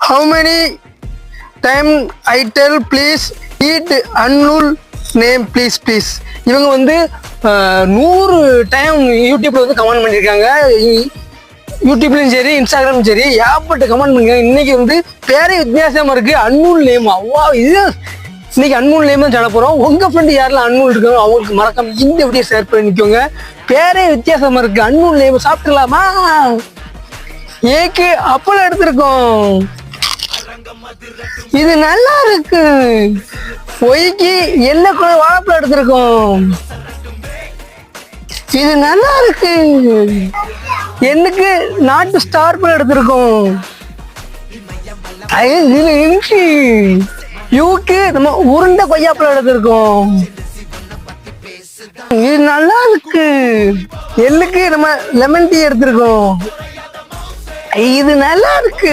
How many time I tell please eat unknown name please. இவங்க வந்து 100 time யூடியூப்ல வந்து கமெண்ட் பண்ணியிருக்காங்க. யூடியூப்லையும் சரி இன்ஸ்டாகிராமும் சரி ஏகப்பட்ட கமெண்ட் பண்ணிருக்காங்க. இன்னைக்கு வந்து பேரே வித்தியாசமா இருக்கு. அன்னூல் நேம் அவ்வா இது இன்னைக்கு அன்னூல் நேம் தான் சொல்ல போறோம். உங்க ஃப்ரெண்டு யாரெல்லாம் அன்னூல் இருக்காங்க அவங்களுக்கு மறக்காம இந்த வீடியோ ஷேர் பண்ணிக்கோங்க. பேரே வித்தியாசமா இருக்கு. அன்னூல் நேம் சாப்பிடலாமா? ஏக்கு அப்பளம் எடுத்திருக்கோம். இது நல்லா இருக்கு. பொய்க்கு என்ன வாழைப்பழம் எடுத்திருக்கோம். இது நல்லா இருக்கு. என்னக்கு நாட்டு ஸ்டார் பழம் எடுத்திருக்கோம். யூக்கு நம்ம உருண்டை கொய்யாப்பழம் எடுத்திருக்கோம். இது நல்லா இருக்கு. எள்ளுக்கு நம்ம லெமன் டீ எடுத்திருக்கோம். இது நல்லா இருக்கு.